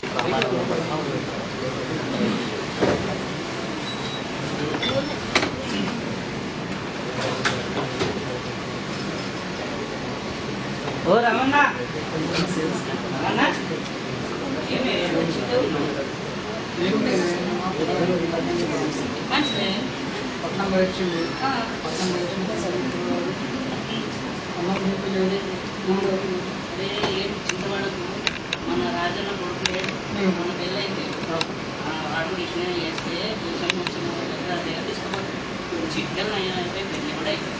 ఓ రమణ రమణ ఏమే వచ్చిందే ఉన్నావు మంచిదే పట్నం వచ్చింది పట్నం వచ్చింది అదే ఏం చింతవాడకు మన రాజన్న కొడుకు మన పెళ్ళైంది వాడు ఇచ్చిన చేస్తే భూషణ్ వచ్చిన దగ్గర తీసుకోవాలి చికెన్ అయిపోయి పెళ్ళి కూడా అయిపోయి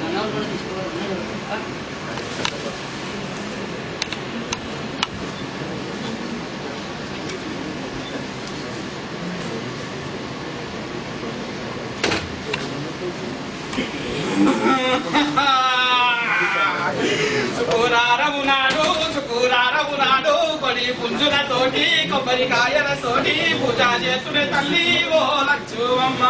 మనవాళ్ళు కూడా తీసుకోవాలి సుకూరారమునాడు కొడి పుంజులతోటి కొబ్బరికాయలతోటి పూజ చేస్తున్న తల్లి ఓ లక్ష్మమ్మ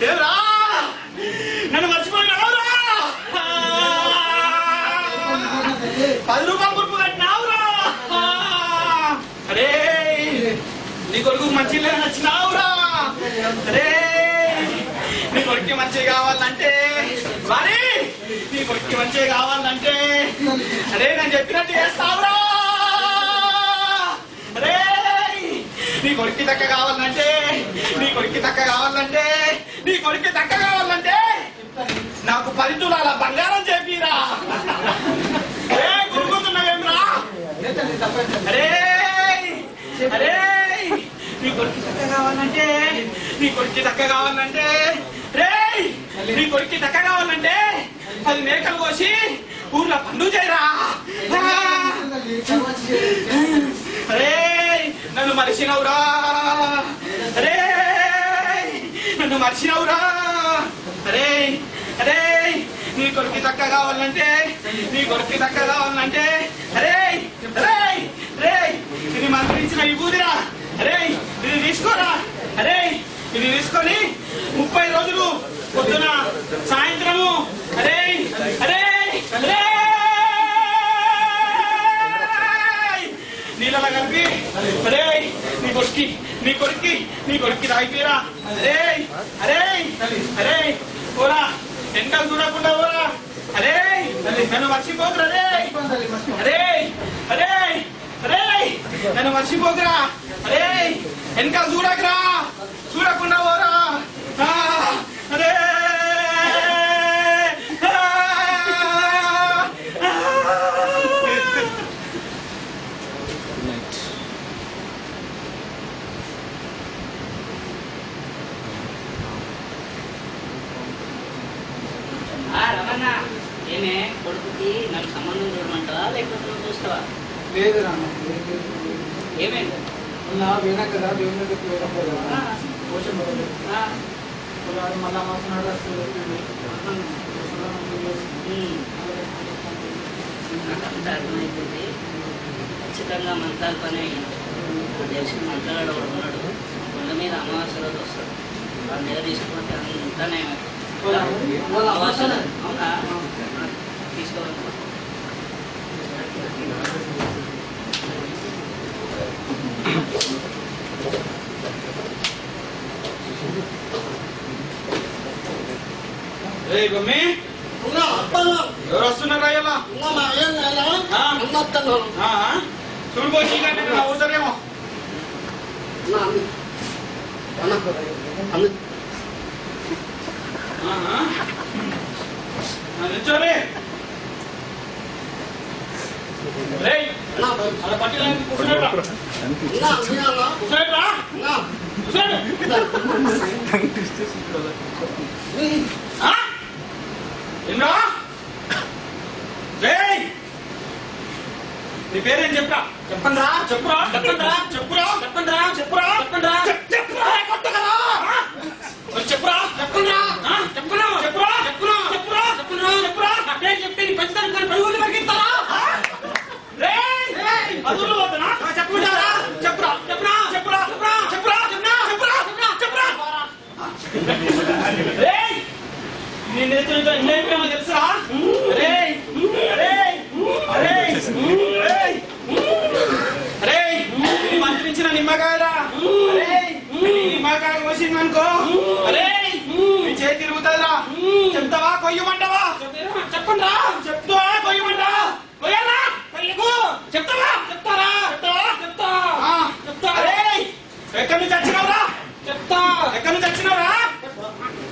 ఏరా నన్ను మర్చిపోయినావురా 10 రూపాయలు మురుపు కట్టినావురా అరే నీ కొడుకు మంచి నచ్చినావురా అరే నీ కొడుకు మంచిగా కావాలంటే మరి నీ కొడుకు మంచిగా కావాలంటే అరే నేను చెప్పినట్టు చేస్తావురా అరే నీ కొడుకు దక్క కావాలంటే నీ కొడుకు దక్క కావాలంటే నీ కొడుకు దక్క కావాలంటే నాకు 10 తులాల బంగారం చెప్పిరా అరే గురుగుతున్నావేమ్రా అరే అరే నీ కొడుకు దక్క కావాలంటే నీ కొడుకు దక్క కావాలంటే రే నీ కొడుకు దక్క కావాలంటే 10 మేకలు కోసి ఊర్లో పండుగ చేయరా అరే నన్ను మరిచినవురా అరే నన్ను మరిచినవురా అరే అరే నీ కొడుకు దక్క కావాలంటే నీ కొడుకు దక్క కావాలంటే అరే అరే రే ఇది మంత్రించిన విభూదిరా అరే ఇది తీసుకోరా అరే ఇది తీసుకొని 30 రోజులు పొద్దున సాయంత్రము అరే అరే అరే నీళ్ళ కలిపి అరే నీ కొడుక్కి తాగిపోయిరా అరే అరే అరే ఓరా ఎండలు చూడకుండా ఓరా అరే నన్ను మర్చిపోకురా అరే అరే అరే నన్ను మర్చిపోకురా అరే వెనకాల చూడకురా చూడకుండా పోరా అరే రమణ ఏమే కొడుకుకి నాకు సంబంధం చూడమంటావా లేకపోతే నువ్వు చూస్తావా లేదు ఏమైంది వినాక కదా దేవుని దగ్గరికి పోయినప్పుడు కదా పోషణ మళ్ళా మాసనాడు అంత అర్థమైపోయింది ఖచ్చితంగా మంత్రాల పని అయ్యింది తెలిసిన మంత్రాలు ఉన్నాడు కొండ మీద అమావాస్య రోజు వస్తాడు వాళ్ళ దగ్గర తీసుకుంటే అంతా అవునా తీసుకోవాలి ఎవరు వస్తున్నారా ఇలా చూడుకోవచ్చు అవుతారేమో నిల్చోరే అలా పట్టి కూర్చునేట్రా కూర్చునేట్రా ఏంద్రా నీ పేరేం చెప్పరా చెప్పండిరా చెప్పురా చెప్పండిరా చెప్పురా చెప్పండిరా చెప్పురా చెప్పండిరా చెప్పురా కొట్టగరా చెప్పురా చెప్పండిరా చెప్పురా చెప్పురా చెప్పురా చెప్పురా చెప్పురా చెప్పురా నా పేరు చెప్తే నీ పెంచుతాను పరుగులు పరిగెత్తారా అదులు పోతున్నా చెప్పుకుంటారా చెప్పురా చెప్పురా చెప్పురా చెప్పురా చెప్పురా చెప్పురా చెప్పురా చెప్పురా నేను తెలుసా చెప్పండి రా. చెప్తావా కొయ్యమంటా? కొయ్యాలా? కొయ్యకు. చెప్తావా? చెప్తారా? చెప్తావా? చెప్తా. చెప్తా. ఎక్కడి నుంచి వచ్చినావురా? చెప్తా. ఎక్కడి నుంచి వచ్చినావురా?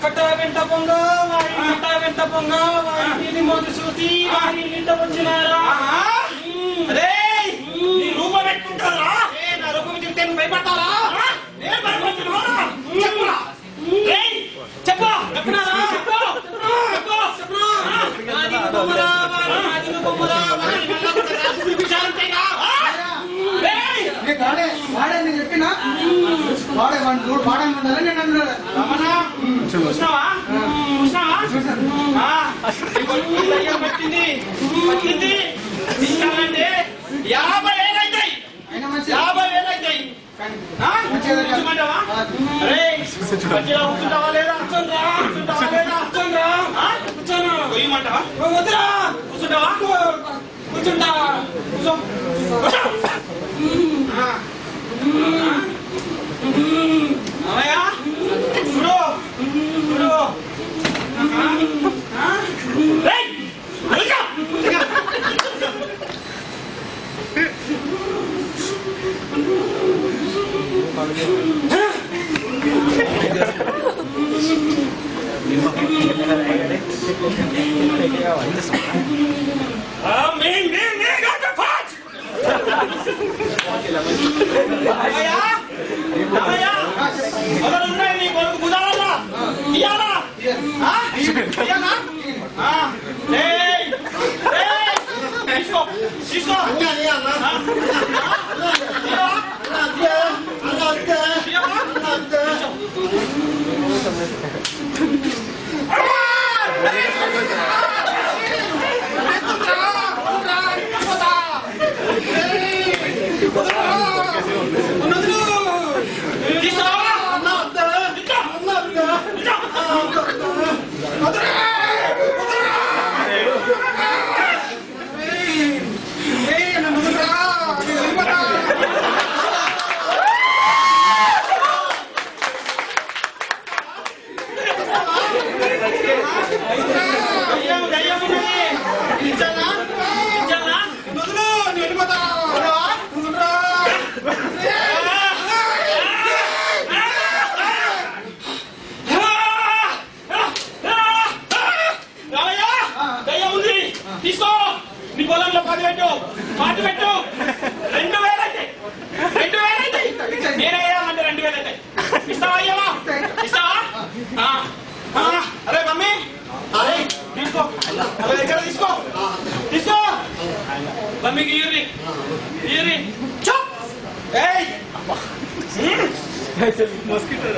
కట్ట వెంట పొంగ వారి కట్ట వెంట పొంగ వారి మొదలు చూసి వారి ఇంట వచ్చినారా? అరే నీ రూపం పెట్టుకుంటారా? నా రూపం చెప్తే నువ్వు భయపడతారా? నేను భయపడుతున్నారా? చెప్పురా. చెప్పు. చెప్పినారా? చెప్పు. చెప్పు. వాడే నేను చెప్పినా వాడే వాడని ఉండాలి నేను అన్నాడు. చూసినావా? చూసినావా? పట్టింది పట్టింది తీసుకోవాలంటే 50,000 అవుతాయి. 50,000 అవుతాయి. మధ్యలో కూర్చుంటావా లేదా? కూర్చుంటావా లేదా? కూర్చోను. కొయ్యమంటావా? వద్దురా. కూర్చుంటావా? కూర్చుంటావా? కూర్చో. అమ్మయ్యా చూడు చూడు. ఉన్నాయి నీ కొడుకు బుధాలా ఇయ్యాలా? తీసుకో తీసుకో. తీసుకో. నీ పొలంలో 10 పెట్టు, 10 పెట్టు. 2,000 అయితే 2,000 అయితే నేనేయాలంటే 2,000 అయితే ఇస్తావా? అయ్యావా? ఇస్తావా? అరే మమ్మీ అరే తీసుకో. ఇక్కడ తీసుకో తీసుకో. మమ్మీకి ఇయ్యి ఇయ్యి. చప్. మస్కిటో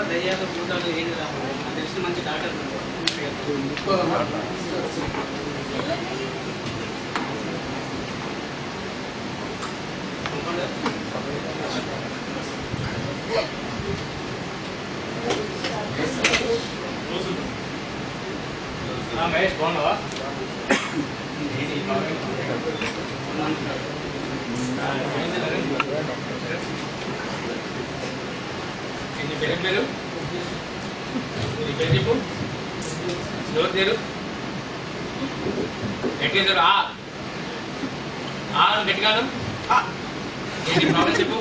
దయ్యాలు భూతాలు ఏం తెలిసి మంచి డాక్టర్ మహేష్ బాగున్నావా? నీ పేరు పేరు నీ పేరు చెప్పు. ఎవరు పేరు? ఎట్లేదు గట్టిగాను. ఏంటి ప్రాబ్లం చెప్పు.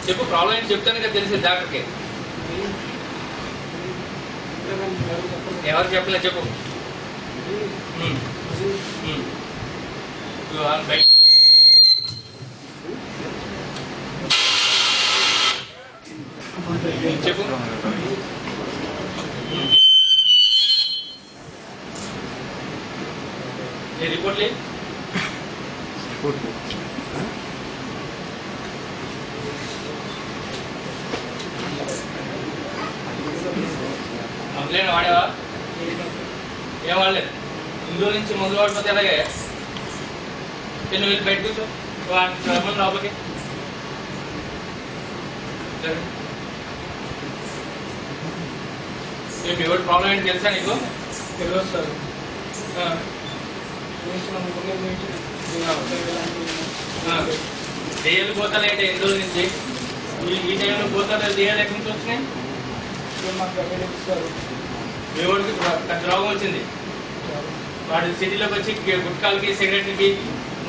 చెప్పు ప్రాబ్లం ఏంటి చెప్తాను కదా తెలిసింది డాక్టర్కి. ఎవరు చెప్పలేదు చెప్పు. చెప్పు. ఏ రిపోర్ట్ లేదు. మందులేనా వాడేవా? ఏం వాడలేదు. ఇందులో నుంచి మందులు వాడిపోతే ఎలాగే? నువ్వు వెళ్ళి బయట కూర్చో. లోపలికి మీ వాడి ప్రాబ్లం ఏంటి తెలుసా నీకు? తెలియదు సార్. దేయాలు పోతాలు ఏంటి ఎన్ని రోజుల నుంచి? ఈ టైంలో పోతాలు దేయాలు ఎక్కడి నుంచి వచ్చినాయి? మాకు అక్కడ సార్. మీ వాడికి పెద్ద రోగం వచ్చింది. వాడు సిటీలోకి వచ్చి గుట్కాలకి సిగరెట్లకి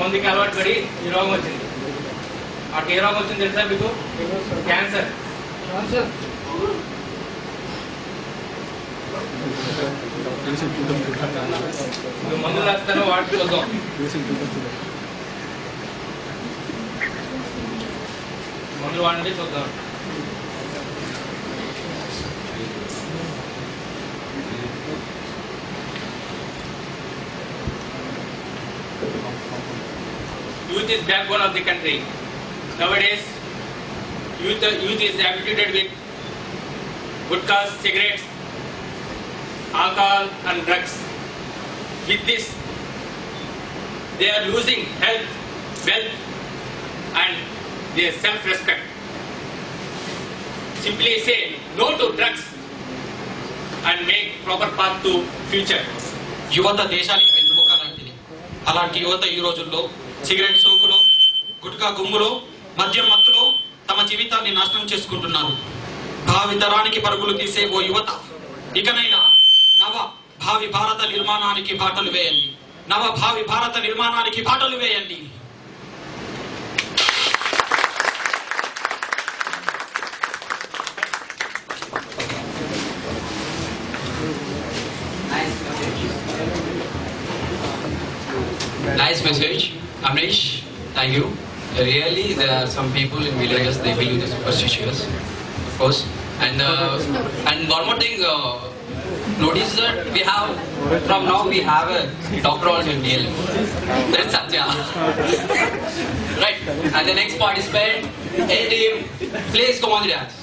మందుకి అలవాటు పడి ఈ రోగం వచ్చింది. వాడికి ఏ రోగం వచ్చింది తెలుసా మీకు? క్యాన్సర్. నువ్వు మందులు రాస్తాను వాటి చూద్దాం. మందులు వాడండి చూద్దాం. Youth is backbone of the country. Nowadays, youth is habituated with gutkhas, cigarettes, alcohol and drugs. With this, they are losing health, wealth and their self-respect. Simply say no to drugs and make proper path to future. యువత దేశానికి వెన్నుముక లాంటిది. అలాంటి యువత ఈ రోజుల్లో cigarette సోకులో, gutka గుమ్ములో, మద్యం మత్తులో తమ జీవితాన్ని నాశనం చేసుకుంటున్నారు. భావి తరానికి పరుగులు తీసే ఓ యువత, ఇకనైనా నవ భావి భారత నిర్మాణానికి బాటలు వేయండి. నవ భావి భారత నిర్మాణానికి బాటలు వేయండి. Nice message, Amrish. Thank you. Really, there are some people in villages, they believe they're superstitious, of course. And one more thing, notice that from now we have a doctor also in DLM. That's Satya. Right. And the next participant, A team, please come on the dance.